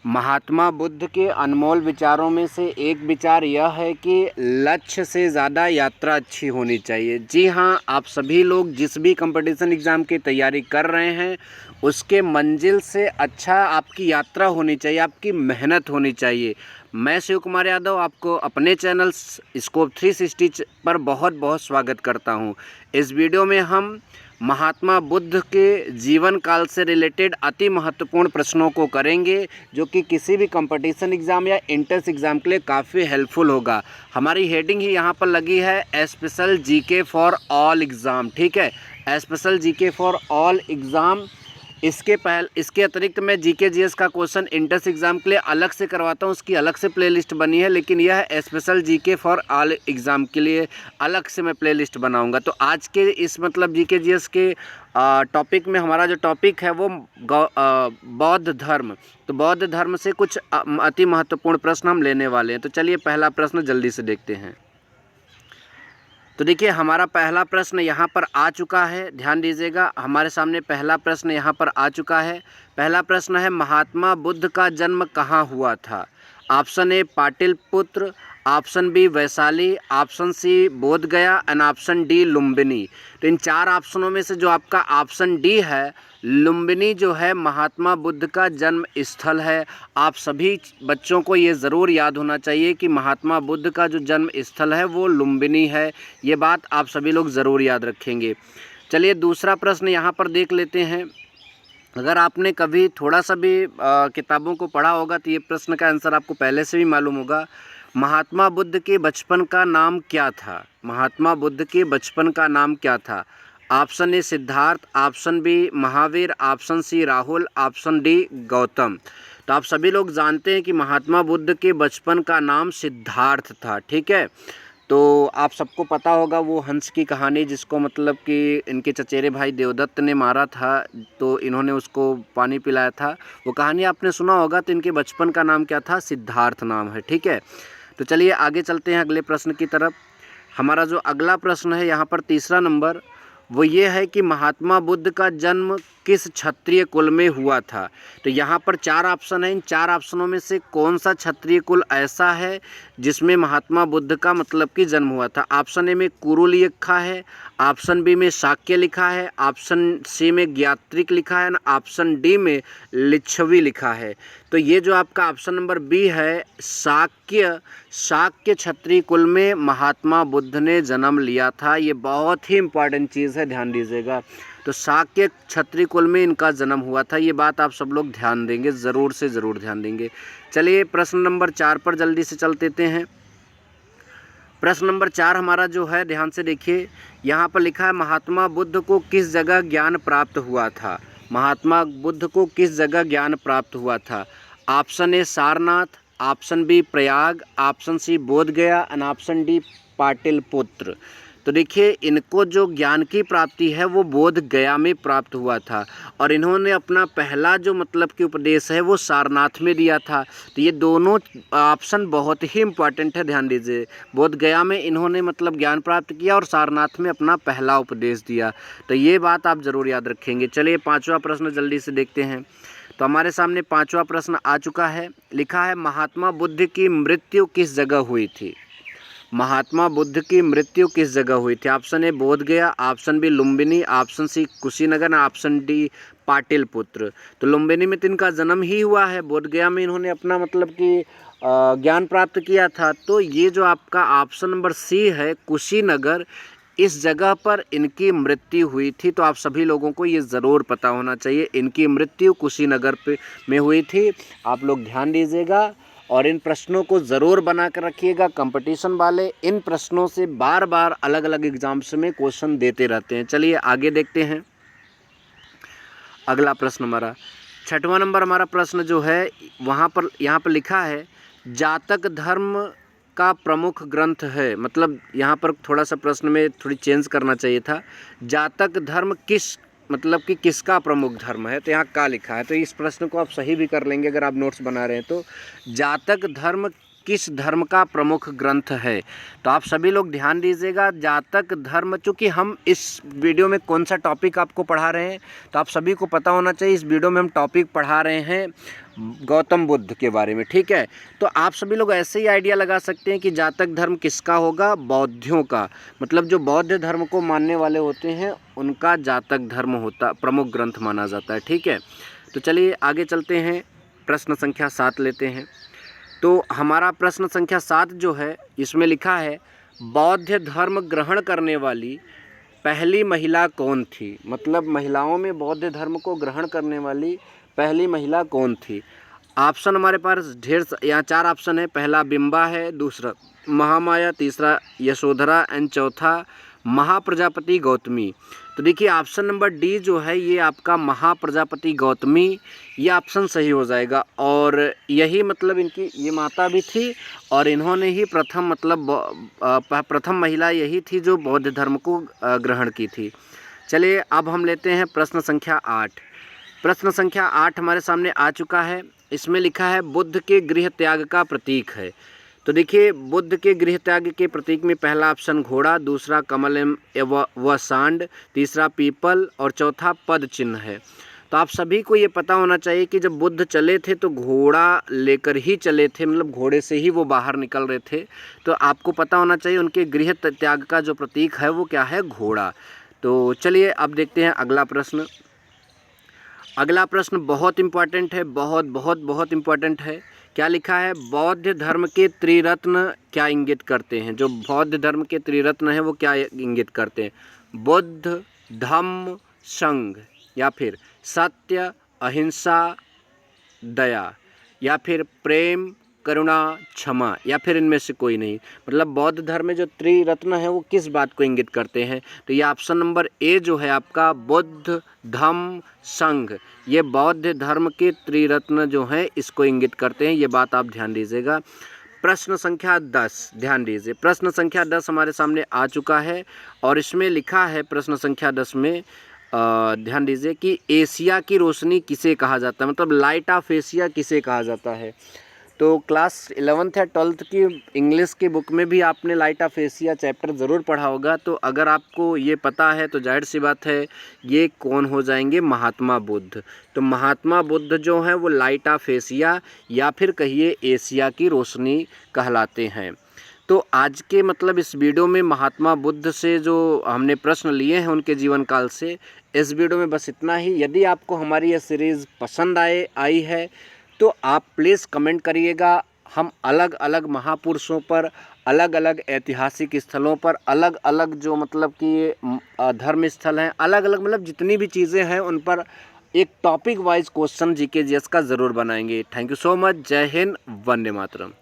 महात्मा बुद्ध के अनमोल विचारों में से एक विचार यह है कि लक्ष्य से ज़्यादा यात्रा अच्छी होनी चाहिए। जी हाँ, आप सभी लोग जिस भी कंपटीशन एग्ज़ाम की तैयारी कर रहे हैं उसके मंजिल से अच्छा आपकी यात्रा होनी चाहिए, आपकी मेहनत होनी चाहिए। मैं शिव कुमार यादव आपको अपने चैनल स्कोप 360 पर बहुत बहुत स्वागत करता हूँ। इस वीडियो में हम महात्मा बुद्ध के जीवन काल से रिलेटेड अति महत्वपूर्ण प्रश्नों को करेंगे, जो कि किसी भी कंपटीशन एग्ज़ाम या एंट्रेंस एग्ज़ाम के लिए काफ़ी हेल्पफुल होगा। हमारी हेडिंग ही यहाँ पर लगी है special GK for all exam. ठीक है, special GK for all exam. इसके अतिरिक्त मैं जीके जीएस का क्वेश्चन एंट्रेंस एग्ज़ाम के लिए अलग से करवाता हूँ, उसकी अलग से प्लेलिस्ट बनी है, लेकिन यह special GK for all exam के लिए अलग से मैं प्लेलिस्ट बनाऊँगा। तो आज के इस जीके जीएस के टॉपिक में हमारा जो टॉपिक है वो बौद्ध धर्म। तो बौद्ध धर्म से कुछ अति महत्वपूर्ण प्रश्न हम लेने वाले हैं। तो चलिए पहला प्रश्न जल्दी से देखते हैं। तो देखिए, हमारा पहला प्रश्न यहाँ पर आ चुका है। ध्यान दीजिएगा, हमारे सामने पहला प्रश्न यहाँ पर आ चुका है। पहला प्रश्न है, महात्मा बुद्ध का जन्म कहाँ हुआ था? Option A Pataliputra, option B Vaishali, option C Bodhgaya and option D Lumbini. तो इन चार ऑप्शनों में से जो आपका ऑप्शन डी है, लुम्बिनी, जो है महात्मा बुद्ध का जन्म स्थल है। आप सभी बच्चों को ये ज़रूर याद होना चाहिए कि महात्मा बुद्ध का जो जन्म स्थल है वो लुम्बिनी है। ये बात आप सभी लोग ज़रूर याद रखेंगे। चलिए दूसरा प्रश्न यहाँ पर देख लेते हैं। अगर आपने कभी थोड़ा सा भी किताबों को पढ़ा होगा तो ये प्रश्न का आंसर आपको पहले से भी मालूम होगा। महात्मा बुद्ध के बचपन का नाम क्या था? महात्मा बुद्ध के बचपन का नाम क्या था? Option A Siddhartha, option B Mahavir, option C Rahul, option D Gautam. तो आप सभी लोग जानते हैं कि महात्मा बुद्ध के बचपन का नाम सिद्धार्थ था। ठीक है, तो आप सबको पता होगा वो हंस की कहानी, जिसको मतलब कि इनके चचेरे भाई देवदत्त ने मारा था, तो इन्होंने उसको पानी पिलाया था। वो कहानी आपने सुना होगा। तो इनके बचपन का नाम क्या था? सिद्धार्थ नाम है। ठीक है, तो चलिए आगे चलते हैं अगले प्रश्न की तरफ। हमारा जो अगला प्रश्न है यहाँ पर तीसरा नंबर, वो ये है कि महात्मा बुद्ध का जन्म किस क्षत्रिय कुल में हुआ था? तो यहाँ पर चार ऑप्शन है। इन चार ऑप्शनों में से कौन सा क्षत्रिय कुल ऐसा है जिसमें महात्मा बुद्ध का मतलब कि जन्म हुआ था? ऑप्शन ए में कुरु लिखा है, ऑप्शन बी में शाक्य लिखा है, ऑप्शन सी में ज्ञात्रिक लिखा है, ऑप्शन डी में लिच्छवी लिखा है। तो ये जो आपका ऑप्शन नंबर बी है, शाक्य क्षत्रिय कुल में महात्मा बुद्ध ने जन्म लिया था। ये बहुत ही इम्पॉर्टेंट चीज़ है, ध्यान दीजिएगा। तो शाक्य क्षत्रिय कुल में इनका जन्म हुआ था। ये बात आप सब लोग ध्यान देंगे, ज़रूर से ज़रूर ध्यान देंगे। चलिए प्रश्न नंबर 4 पर जल्दी से चल देते हैं। प्रश्न नंबर 4 हमारा जो है, ध्यान से देखिए, यहाँ पर लिखा है महात्मा बुद्ध को किस जगह ज्ञान प्राप्त हुआ था? महात्मा बुद्ध को किस जगह ज्ञान प्राप्त हुआ था? Option A Sarnath, option B Prayag, option C Bodhgaya and option D Pataliputra. तो देखिए, इनको जो ज्ञान की प्राप्ति है वो बोध गया में प्राप्त हुआ था, और इन्होंने अपना पहला जो मतलब कि उपदेश है वो सारनाथ में दिया था। तो ये दोनों ऑप्शन बहुत ही इम्पॉर्टेंट है, ध्यान दीजिए। बोध गया में इन्होंने मतलब ज्ञान प्राप्त किया और सारनाथ में अपना पहला उपदेश दिया। तो ये बात आप ज़रूर याद रखेंगे। चलिए पाँचवा प्रश्न जल्दी से देखते हैं। तो हमारे सामने पाँचवा प्रश्न आ चुका है। लिखा है महात्मा बुद्ध की मृत्यु किस जगह हुई थी? महात्मा बुद्ध की मृत्यु किस जगह हुई थी? Option A Bodhgaya, option B Lumbini, option C Kushinagar, option D Pataliputra. तो लुम्बिनी में तो इनका जन्म ही हुआ है, बोधगया में इन्होंने अपना मतलब कि ज्ञान प्राप्त किया था। तो ये जो आपका ऑप्शन नंबर सी है, कुशीनगर, इस जगह पर इनकी मृत्यु हुई थी। तो आप सभी लोगों को ये ज़रूर पता होना चाहिए, इनकी मृत्यु कुशीनगर में हुई थी। आप लोग ध्यान दीजिएगा और इन प्रश्नों को ज़रूर बना कर रखिएगा। कंपटीशन वाले इन प्रश्नों से बार बार अलग अलग एग्जाम्स में क्वेश्चन देते रहते हैं। चलिए आगे देखते हैं। अगला प्रश्न हमारा 6वां नंबर हमारा प्रश्न जो है, यहाँ पर लिखा है जातक धर्म का प्रमुख ग्रंथ है। मतलब यहाँ पर थोड़ा सा प्रश्न में थोड़ी चेंज करना चाहिए था। जातक धर्म किसका प्रमुख धर्म है? तो यहाँ का लिखा है। तो इस प्रश्न को आप सही भी कर लेंगे अगर आप नोट्स बना रहे हैं। तो जातक धर्म किस धर्म का प्रमुख ग्रंथ है? तो आप सभी लोग ध्यान दीजिएगा, जातक धर्म, चूँकि हम इस वीडियो में कौन सा टॉपिक आपको पढ़ा रहे हैं तो आप सभी को पता होना चाहिए। इस वीडियो में हम टॉपिक पढ़ा रहे हैं गौतम बुद्ध के बारे में, ठीक है। तो आप सभी लोग ऐसे ही आइडिया लगा सकते हैं कि जातक धर्म किसका होगा? बौद्धियों का, मतलब जो बौद्ध धर्म को मानने वाले होते हैं उनका जातक धर्म होता, प्रमुख ग्रंथ माना जाता है, ठीक है। तो चलिए आगे चलते हैं, प्रश्न संख्या 7 लेते हैं। तो हमारा प्रश्न संख्या 7 जो है इसमें लिखा है, बौद्ध धर्म ग्रहण करने वाली पहली महिला कौन थी? मतलब महिलाओं में बौद्ध धर्म को ग्रहण करने वाली पहली महिला कौन थी? ऑप्शन हमारे पास यहाँ 4 ऑप्शन है। पहला बिंबा है, दूसरा महामाया, तीसरा यशोधरा एंड चौथा महाप्रजापति गौतमी। तो देखिए ऑप्शन नंबर डी जो है ये आपका महाप्रजापति गौतमी, ये ऑप्शन सही हो जाएगा। और यही मतलब इनकी ये माता भी थी और इन्होंने ही प्रथम मतलब प्रथम महिला यही थी जो बौद्ध धर्म को ग्रहण की थी। चलिए अब हम लेते हैं प्रश्न संख्या 8। प्रश्न संख्या 8 हमारे सामने आ चुका है। इसमें लिखा है, बुद्ध के गृह त्याग का प्रतीक है। तो देखिए बुद्ध के गृह त्याग के प्रतीक में पहला ऑप्शन घोड़ा, दूसरा कमल व सांड, तीसरा पीपल और चौथा पद चिन्ह है। तो आप सभी को ये पता होना चाहिए कि जब बुद्ध चले थे तो घोड़ा लेकर ही चले थे, मतलब घोड़े से ही वो बाहर निकल रहे थे। तो आपको पता होना चाहिए उनके गृह त्याग का जो प्रतीक है वो क्या है? घोड़ा। तो चलिए अब देखते हैं अगला प्रश्न। अगला प्रश्न बहुत इम्पॉर्टेंट है, बहुत इम्पॉर्टेंट है। क्या लिखा है? बौद्ध धर्म के त्रिरत्न क्या इंगित करते हैं? जो बौद्ध धर्म के त्रिरत्न हैं वो क्या इंगित करते हैं? बुद्ध, धम्म, संघ, या फिर सत्य, अहिंसा, दया, या फिर प्रेम, करुणा, क्षमा, या फिर इनमें से कोई नहीं। मतलब बौद्ध धर्म में जो त्रिरत्न है वो किस बात को इंगित करते हैं? तो ये ऑप्शन नंबर ए जो है आपका बुद्ध, धम्म, संघ, ये बौद्ध धर्म के त्रिरत्न जो हैं इसको इंगित करते हैं। ये बात आप ध्यान दीजिएगा। प्रश्न संख्या 10 ध्यान दीजिए। प्रश्न संख्या 10 हमारे सामने आ चुका है और इसमें लिखा है प्रश्न संख्या 10 में ध्यान दीजिए कि एशिया की रोशनी किसे कहा जाता है? मतलब लाइट ऑफ एशिया किसे कहा जाता है? तो क्लास 11th या 12th की इंग्लिश की बुक में भी आपने लाइट ऑफ एशिया चैप्टर ज़रूर पढ़ा होगा। तो अगर आपको ये पता है तो जाहिर सी बात है ये कौन हो जाएंगे? महात्मा बुद्ध। तो महात्मा बुद्ध जो हैं वो लाइट ऑफ एशिया या फिर कहिए एशिया की रोशनी कहलाते हैं। तो आज के मतलब इस वीडियो में महात्मा बुद्ध से जो हमने प्रश्न लिए हैं उनके जीवन काल से, इस वीडियो में बस इतना ही। यदि आपको हमारी यह सीरीज़ पसंद आई है तो आप प्लीज़ कमेंट करिएगा। हम अलग अलग महापुरुषों पर, अलग अलग ऐतिहासिक स्थलों पर, अलग अलग जो मतलब कि धर्म स्थल हैं, अलग अलग मतलब जितनी भी चीज़ें हैं उन पर एक topic wise question GK GS का ज़रूर बनाएंगे। Thank you so much. जय हिंद, वंदे मातरम।